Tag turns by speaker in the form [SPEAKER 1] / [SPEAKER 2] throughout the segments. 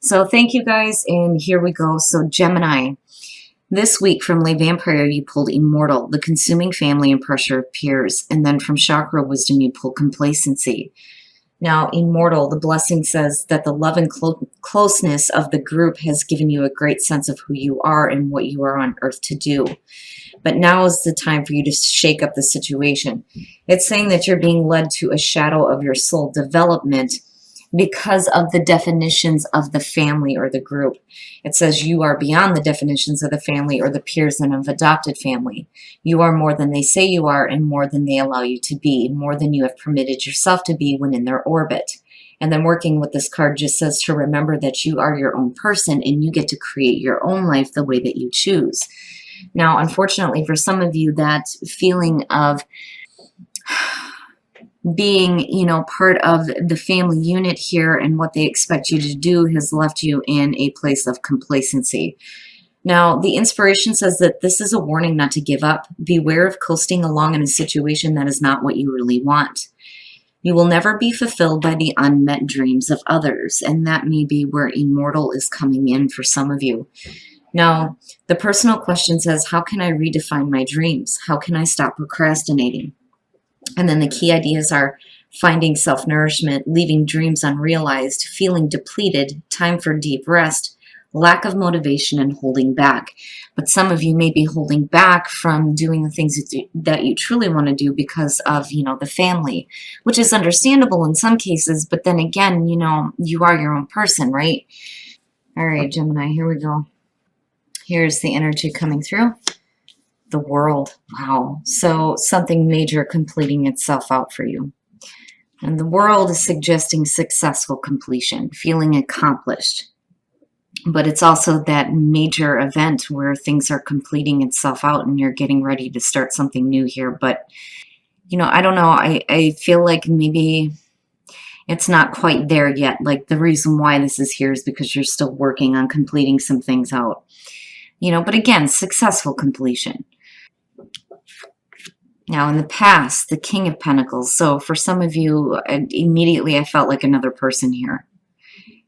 [SPEAKER 1] So thank you guys, and here we go. So Gemini, this week from Lay Vampire, you pulled Immortal, the consuming family and pressure of peers. And then from Chakra Wisdom, you pulled Complacency. Now, Immortal, the blessing says that the love and closeness of the group has given you a great sense of who you are and what you are on earth to do. But now is the time for you to shake up the situation. It's saying that you're being led to a shadow of your soul development because of the definitions of the family or the group. It says you are beyond the definitions of the family or the peers and of adopted family. You are more than they say you are and more than they allow you to be, more than you have permitted yourself to be when in their orbit. And then working with this card just says to remember that you are your own person and you get to create your own life the way that you choose. Now, unfortunately, for some of you, that feeling of being, part of the family unit here and what they expect you to do has left you in a place of complacency. Now, the inspiration says that this is a warning not to give up. Beware of coasting along in a situation that is not what you really want. You will never be fulfilled by the unmet dreams of others, and that may be where Immortal is coming in for some of you. Now, the personal question says, how can I redefine my dreams? How can I stop procrastinating? And then the key ideas are finding self-nourishment, leaving dreams unrealized, feeling depleted, time for deep rest, lack of motivation, and holding back. But some of you may be holding back from doing the things that you truly want to do because of, the family, which is understandable in some cases. But then again, you are your own person, right? All right, Gemini, here we go. Here's the energy coming through. The World. Wow. So something major completing itself out for you. And the World is suggesting successful completion, feeling accomplished. But it's also that major event where things are completing itself out and you're getting ready to start something new here. But, I don't know. I feel like maybe it's not quite there yet. Like the reason why this is here is because you're still working on completing some things out. But again, successful completion. Now, in the past, the King of Pentacles. So for some of you, immediately I felt like another person here.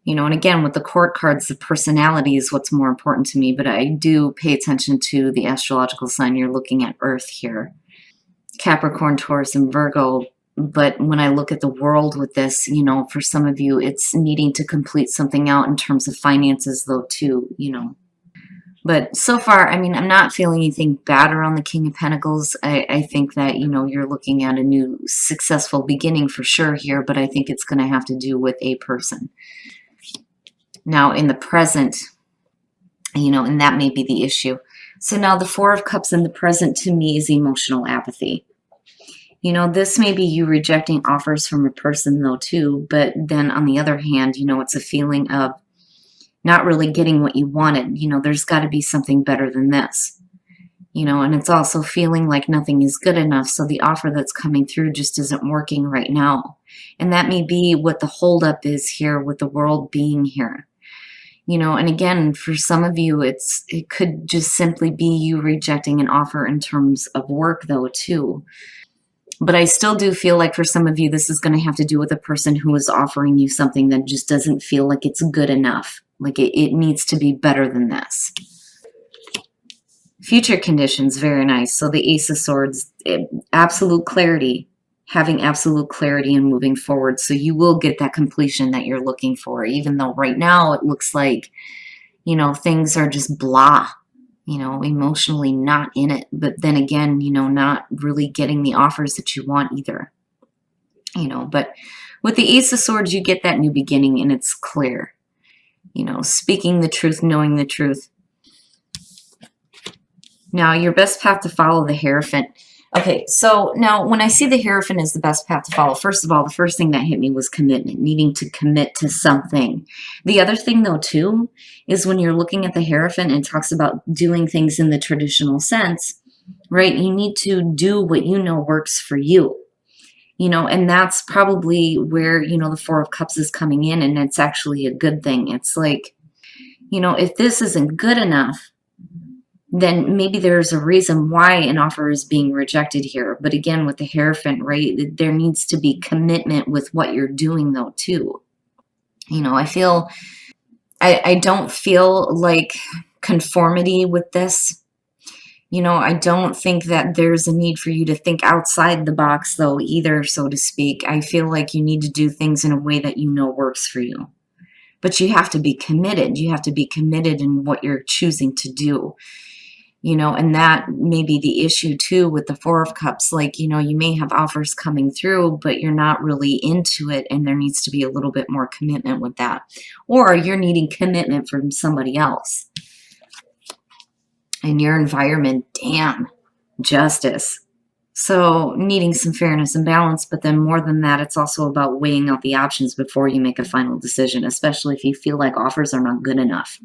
[SPEAKER 1] And again, with the court cards, the personality is what's more important to me. But I do pay attention to the astrological sign. You're looking at Earth here. Capricorn, Taurus, and Virgo. But when I look at the World with this, for some of you, it's needing to complete something out in terms of finances, though, too, But so far, I'm not feeling anything bad around the King of Pentacles. I think that, you're looking at a new successful beginning for sure here, but I think it's going to have to do with a person. Now, in the present, and that may be the issue. So now the Four of Cups in the present to me is emotional apathy. This may be you rejecting offers from a person, though, too. But then on the other hand, it's a feeling of not really getting what you wanted. There's got to be something better than this. And it's also feeling like nothing is good enough. So the offer that's coming through just isn't working right now. And that may be what the holdup is here with the World being here. And again, for some of you, it could just simply be you rejecting an offer in terms of work, though, too. But I still do feel like for some of you, this is going to have to do with a person who is offering you something that just doesn't feel like it's good enough. Like it needs to be better than this. Future conditions, very nice. So the Ace of Swords, absolute clarity, having absolute clarity and moving forward. So you will get that completion that you're looking for, even though right now it looks like, things are just blah, emotionally not in it. But then again, not really getting the offers that you want either. But with the Ace of Swords, you get that new beginning and it's clear. Speaking the truth, knowing the truth. Now, your best path to follow, the Hierophant. Okay, so now when I see the Hierophant as the best path to follow, first of all, the first thing that hit me was commitment, needing to commit to something. The other thing, though, too, is when you're looking at the Hierophant and it talks about doing things in the traditional sense, right? You need to do what works for you. And that's probably where, the Four of Cups is coming in, and it's actually a good thing. It's like, if this isn't good enough, then maybe there's a reason why an offer is being rejected here. But again, with the Hierophant, right, there needs to be commitment with what you're doing, though, too. I I don't feel like conformity with this. I don't think that there's a need for you to think outside the box, though, either, so to speak. I feel like you need to do things in a way that works for you. But you have to be committed. You have to be committed in what you're choosing to do. And that may be the issue too with the Four of Cups. Like, you may have offers coming through, but you're not really into it, and there needs to be a little bit more commitment with that. Or you're needing commitment from somebody else. In your environment, damn, justice. So needing some fairness and balance, but then more than that, it's also about weighing out the options before you make a final decision, especially if you feel like offers are not good enough.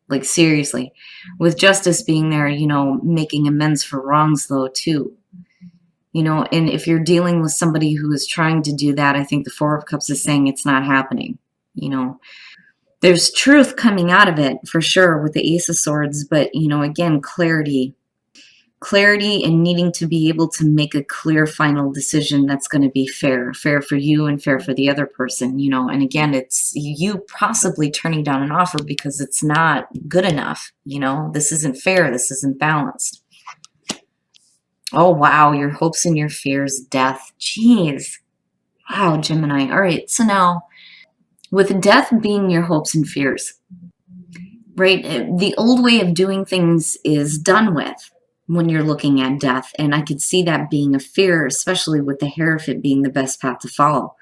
[SPEAKER 1] Like, seriously. With justice being there, making amends for wrongs, though, too. And if you're dealing with somebody who is trying to do that, I think the Four of Cups is saying it's not happening. There's truth coming out of it, for sure, with the Ace of Swords, but, again, clarity. Clarity and needing to be able to make a clear final decision that's going to be fair for you and fair for the other person, and again, it's you possibly turning down an offer because it's not good enough. This isn't fair, this isn't balanced. Oh wow, your hopes and your fears, death. Jeez. Wow, Gemini. All right, so now with death being your hopes and fears, right, the old way of doing things is done with when you're looking at death. And I could see that being a fear, especially with the Hierophant being the best path to follow.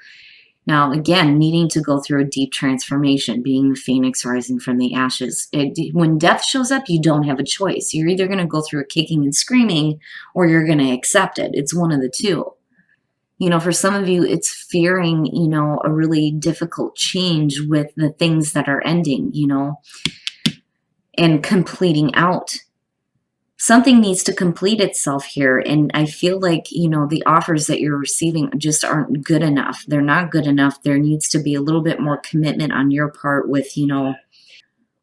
[SPEAKER 1] Now, again, needing to go through a deep transformation, being the phoenix rising from the ashes. When death shows up, you don't have a choice. You're either going to go through a kicking and screaming, or you're going to accept it. It's one of the two. For some of you, it's fearing, a really difficult change with the things that are ending, and completing out. Something needs to complete itself here, and I feel like, the offers that you're receiving just aren't good enough. They're not good enough. There needs to be a little bit more commitment on your part with,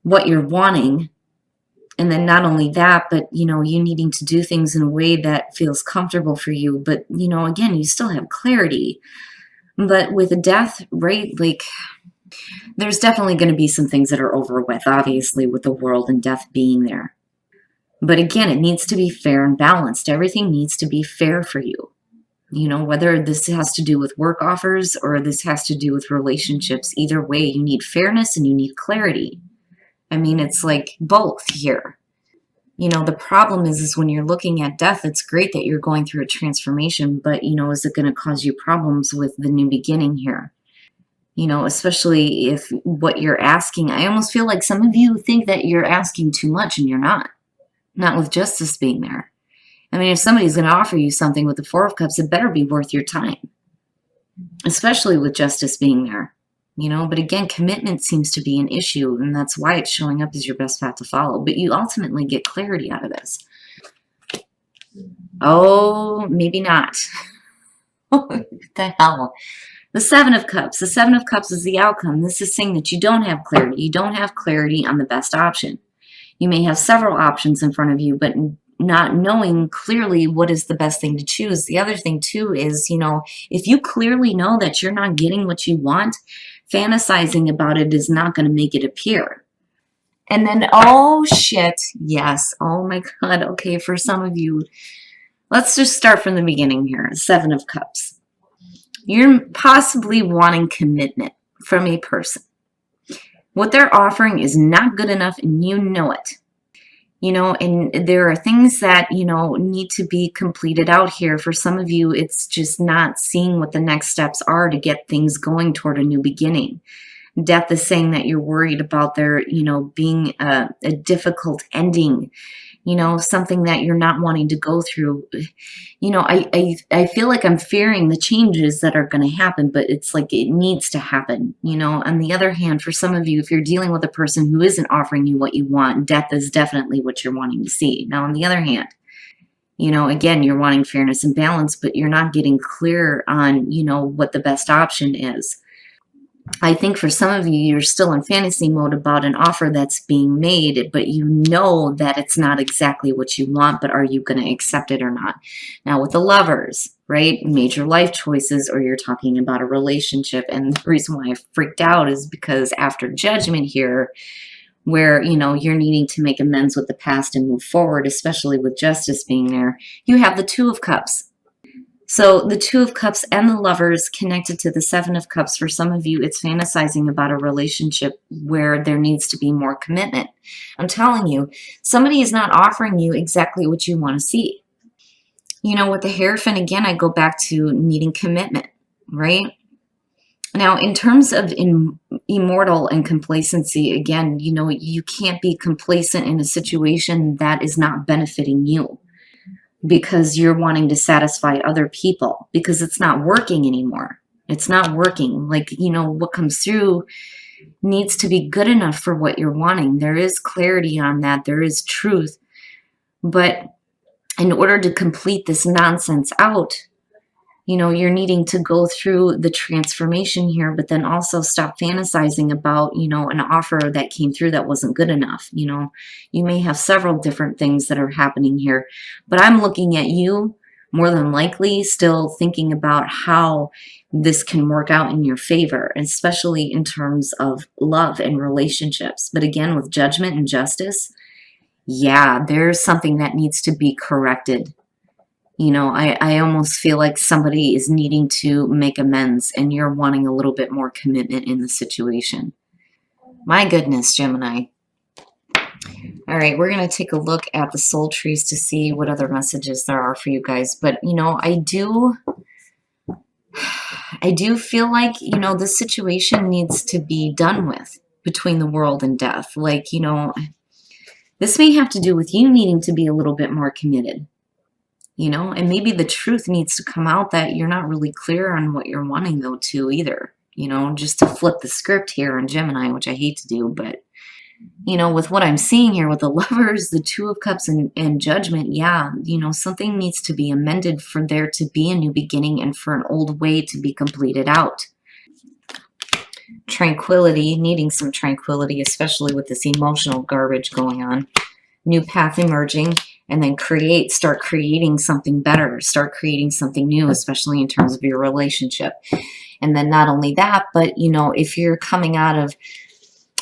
[SPEAKER 1] what you're wanting. And then not only that, but, you needing to do things in a way that feels comfortable for you. But, again, you still have clarity. But with a death, right, like, there's definitely going to be some things that are over with, obviously, with the world and death being there. But again, it needs to be fair and balanced. Everything needs to be fair for you. Whether this has to do with work offers or this has to do with relationships, either way, you need fairness and you need clarity. I mean, it's like both here. The problem is when you're looking at death, it's great that you're going through a transformation, but, is it going to cause you problems with the new beginning here? Especially if what you're asking, I almost feel like some of you think that you're asking too much and you're not. Not with justice being there. I mean, if somebody's going to offer you something with the Four of Cups, it better be worth your time. Especially with justice being there. But again, commitment seems to be an issue, and that's why it's showing up as your best path to follow. But you ultimately get clarity out of this. Oh, maybe not. What the hell? The Seven of Cups. The Seven of Cups is the outcome. This is saying that you don't have clarity. You don't have clarity on the best option. You may have several options in front of you, but not knowing clearly what is the best thing to choose. The other thing, too, is, if you clearly know that you're not getting what you want, fantasizing about it is not going to make it appear. And then, oh, shit, yes. Oh, my God. Okay, for some of you, let's just start from the beginning here. Seven of Cups. You're possibly wanting commitment from a person. What they're offering is not good enough, and you know it. And there are things that, need to be completed out here. For some of you, it's just not seeing what the next steps are to get things going toward a new beginning. Death is saying that you're worried about there, being a difficult ending, something that you're not wanting to go through. I feel like I'm fearing the changes that are going to happen, but it's like it needs to happen. On the other hand, for some of you, if you're dealing with a person who isn't offering you what you want, death is definitely what you're wanting to see. Now, on the other hand, again, you're wanting fairness and balance, but you're not getting clear on, what the best option is. I think for some of you, you're still in fantasy mode about an offer that's being made, but you know that it's not exactly what you want, but are you going to accept it or not? Now, with the lovers, right? Major life choices, or you're talking about a relationship. And the reason why I freaked out is because after judgment here, where, you know, you're needing to make amends with the past and move forward, especially with justice being there, you have the Two of Cups. So the Two of Cups and the Lovers connected to the Seven of Cups. For some of you, it's fantasizing about a relationship where there needs to be more commitment. I'm telling you, somebody is not offering you exactly what you want to see. You know, with the Hierophant, again, I go back to needing commitment, right? Now, in terms of immortal and complacency, again, you know, you can't be complacent in a situation that is not benefiting you, because you're wanting to satisfy other people, because it's not working anymore. It's not working. Like, you know, what comes through needs to be good enough for what you're wanting. There is clarity on that. There is truth. But in order to complete this nonsense out, you know, you're needing to go through the transformation here, but then also stop fantasizing about, you know, an offer that came through that wasn't good enough. You know, you may have several different things that are happening here, but I'm looking at you more than likely still thinking about how this can work out in your favor, especially in terms of love and relationships. But again, with judgment and justice, yeah, there's something that needs to be corrected. You know, I almost feel like somebody is needing to make amends and you're wanting a little bit more commitment in the situation. My goodness, Gemini. All right, we're going to take a look at the soul trees to see what other messages there are for you guys. But, you know, I do feel like, you know, this situation needs to be done with between the world and death. Like, you know, this may have to do with you needing to be a little bit more committed. You know, and maybe the truth needs to come out that you're not really clear on what you're wanting, though, too, either. You know, just to flip the script here in Gemini, which I hate to do, but, you know, with what I'm seeing here with the Lovers, the Two of Cups, and Judgment, yeah, you know, something needs to be amended for there to be a new beginning and for an old way to be completed out. Tranquility, needing some tranquility, especially with this emotional garbage going on. New path emerging. And then start creating something better, start creating something new, especially in terms of your relationship. And then not only that, but, you know, if you're coming out of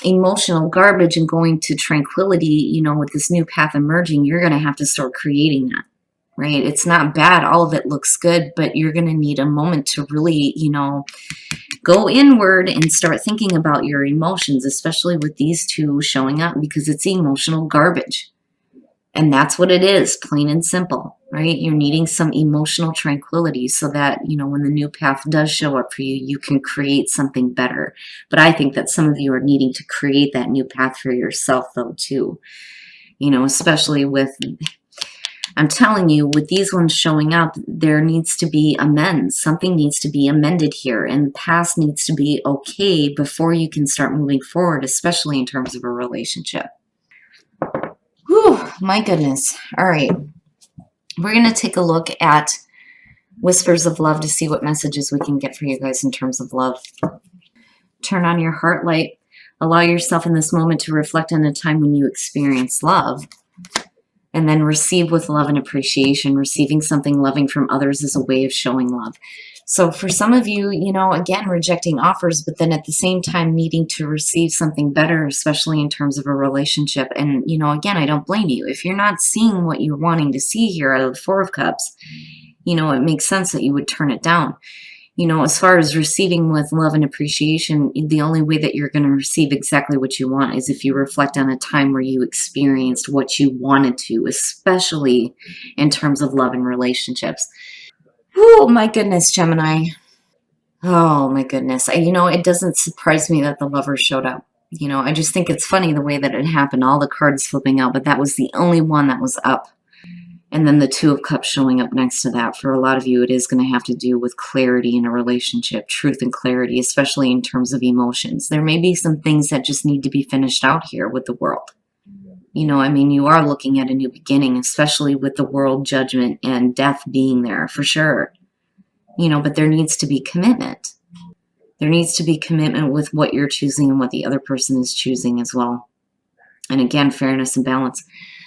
[SPEAKER 1] emotional garbage and going to tranquility, you know, with this new path emerging, you're going to have to start creating that, right? It's not bad. All of it looks good, but you're going to need a moment to really, you know, go inward and start thinking about your emotions, especially with these two showing up, because it's emotional garbage. And that's what it is, plain and simple, right? You're needing some emotional tranquility so that, you know, when the new path does show up for you, you can create something better. But I think that some of you are needing to create that new path for yourself, though, too. You know, especially with, I'm telling you, with these ones showing up, there needs to be amends. Something needs to be amended here, and the past needs to be okay before you can start moving forward, especially in terms of a relationship. Whew, my goodness. All right. We're going to take a look at Whispers of Love to see what messages we can get for you guys in terms of love. Turn on your heart light. Allow yourself in this moment to reflect on a time when you experienced love. And then receive with love and appreciation. Receiving something loving from others is a way of showing love. So for some of you, you know, again, rejecting offers, but then at the same time needing to receive something better, especially in terms of a relationship. And, you know, again, I don't blame you. If you're not seeing what you're wanting to see here out of the Four of Cups, you know, it makes sense that you would turn it down. You know, as far as receiving with love and appreciation, the only way that you're going to receive exactly what you want is if you reflect on a time where you experienced what you wanted to, especially in terms of love and relationships. Oh, my goodness, Gemini. Oh, my goodness. You know, it doesn't surprise me that the Lover showed up. You know, I just think it's funny the way that it happened, all the cards flipping out, but that was the only one that was up. And then the Two of Cups showing up next to that. For a lot of you, it is going to have to do with clarity in a relationship, truth and clarity, especially in terms of emotions. There may be some things that just need to be finished out here with the world. You know, I mean, you are looking at a new beginning, especially with the world, judgment, and death being there, for sure. You know, but there needs to be commitment. There needs to be commitment with what you're choosing and what the other person is choosing as well. And again, fairness and balance.